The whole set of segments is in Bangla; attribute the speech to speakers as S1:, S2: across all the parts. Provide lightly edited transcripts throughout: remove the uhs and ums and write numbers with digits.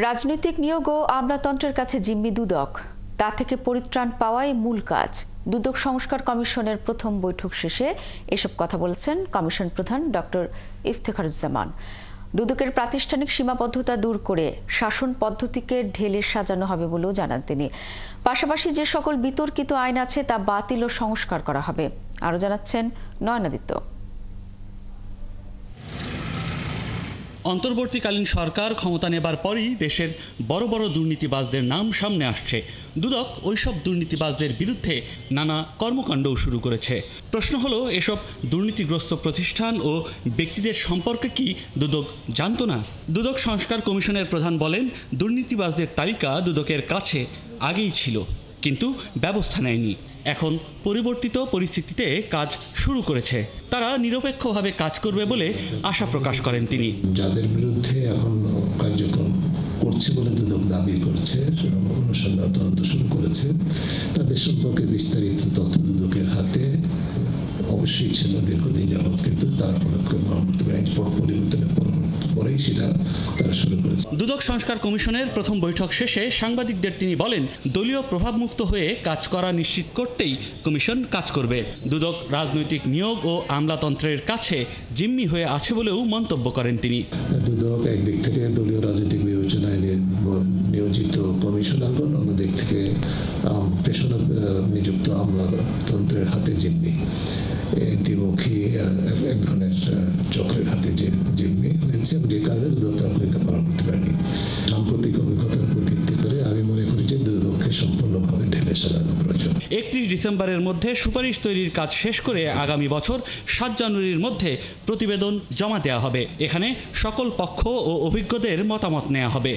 S1: রাজনৈতিক নিয়োগ ও আমলাতন্ত্রের কাছে জিম্মি দুদক, তা থেকে পরিত্রাণ পাওয়াই মূল কাজ। দুদক সংস্কার কমিশনের প্রথম বৈঠক শেষে এসব কথা বলেছেন কমিশন প্রধান ডক্টর ইফতেখারুজ্জামান। দুদকের প্রাতিষ্ঠানিক সীমাবদ্ধতা দূর করে শাসন পদ্ধতিকে ঢেলে সাজানো হবে বলেও জানান তিনি। পাশাপাশি যে সকল বিতর্কিত আইন আছে তা বাতিল ও সংস্কার করা হবে। আরও জানাচ্ছেন নয়নাদিত্য।
S2: অন্তর্বর্তীকালীন সরকার ক্ষমতা নেবার পরই দেশের বড় বড় দুর্নীতিবাজদের নাম সামনে আসছে। দুদক ওইসব দুর্নীতিবাজদের বিরুদ্ধে নানা কর্মকাণ্ডও শুরু করেছে। প্রশ্ন হলো, এসব দুর্নীতিগ্রস্ত প্রতিষ্ঠান ও ব্যক্তিদের সম্পর্কে কি দুদক জানত না? দুদক সংস্কার কমিশনের প্রধান বলেন, দুর্নীতিবাজদের তালিকা দুদকের কাছে আগেই ছিল, কিন্তু ব্যবস্থা নেয়নি। এখন পরিবর্তিত পরিস্থিতিতে কাজ শুরু করেছে। তারা নিরপেক্ষভাবে কাজ করবে বলে আশা প্রকাশ করেন তিনি।
S3: যাদের বিরুদ্ধে এখন কার্যক্রম করছে বলে দুদক দাবি করছে, অনুসন্ধান তদন্ত শুরু করেছে, তাদের সম্পর্কে বিস্তারিত তথ্য দুদকের হাতে অবশ্যই ছিল দীর্ঘদিন যাবৎ, কিন্তু তারা পদক্ষেপ গ্রহণ করতে পারে পরিবর্তনের পরেই সেটা তারা শুরু করেছে।
S2: দুদক সংস্কার কমিশনের প্রথম বৈঠক শেষে সাংবাদিকদের তিনি বলেন, দলীয় প্রভাবমুক্ত হয়ে কাজ করা নিশ্চিত করতেই কমিশন কাজ করবে। দুদক রাজনৈতিক নিয়োগ ও আমলাতন্ত্রের কাছে জিম্মি হয়ে আছে বলেও মন্তব্য করেন তিনি।
S3: দুদক একদিক থেকে দলীয় রাজনৈতিক বিবেচনায় নিয়োজিত কমিশনারগণ, অন্যদিক থেকে পেশনা নিযুক্ত আমলাতন্ত্রের হাতে জিম্মি, দ্বিমুখী এক ধরনের চক্রের হাতে যে জিম্মি হয়েছে, যে কারণে দুদক তার ভূমিকা পালন করতে পারেনি। সাম্প্রতিক অভিজ্ঞতার উপর ভিত্তি করে আমি মনে করি যে দুদককে সম্পূর্ণভাবে ঢেলে সাজানো প্রয়োজন।
S2: 31 ডিসেম্বরের মধ্যে সুপারিশ তৈরির কাজ শেষ করে আগামী বছর 7 জানুয়ারির মধ্যে প্রতিবেদন জমা দেওয়া হবে। এখানে সকল পক্ষ ও অভিজ্ঞদের মতামত নেওয়া হবে।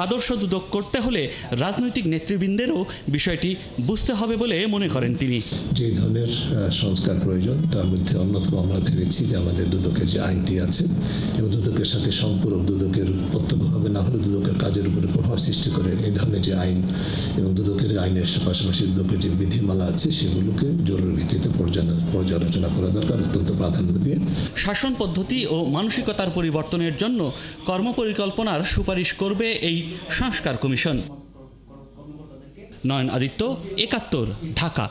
S2: আদর্শ দুদক করতে হলে রাজনৈতিক নেতৃবৃন্দেরও বিষয়টি বুঝতে হবে বলে মনে করেন তিনি।
S3: যে ধরনের সংস্কার প্রয়োজন, তার মধ্যে অন্যতম আমরা ভেবেছি যে আমাদের দুদকের যে আইনটি আছে এবং দুদকের সাথে সম্পূরক, দুদকের প্রত্যক্ষভাবে না হলে দুদকের কাজের উপরে প্রভাব সৃষ্টি করে এই ধরনের যে আইন এবং দুদকের আইনের পাশাপাশি দুদকের যে বিধিমালা আছে সেগুলোকে জরুরি ভিত্তিতে পর্যালোচনা করা দরকার, অত্যন্ত প্রাধান্য দিয়ে।
S2: শাসন পদ্ধতি ও মানসিকতার পরিবর্তনের জন্য কর্মপরিকল্পনার সুপারিশ করবে এই সংস্কার কমিশন। নয়নাদিত্য, ৭১, ঢাকা।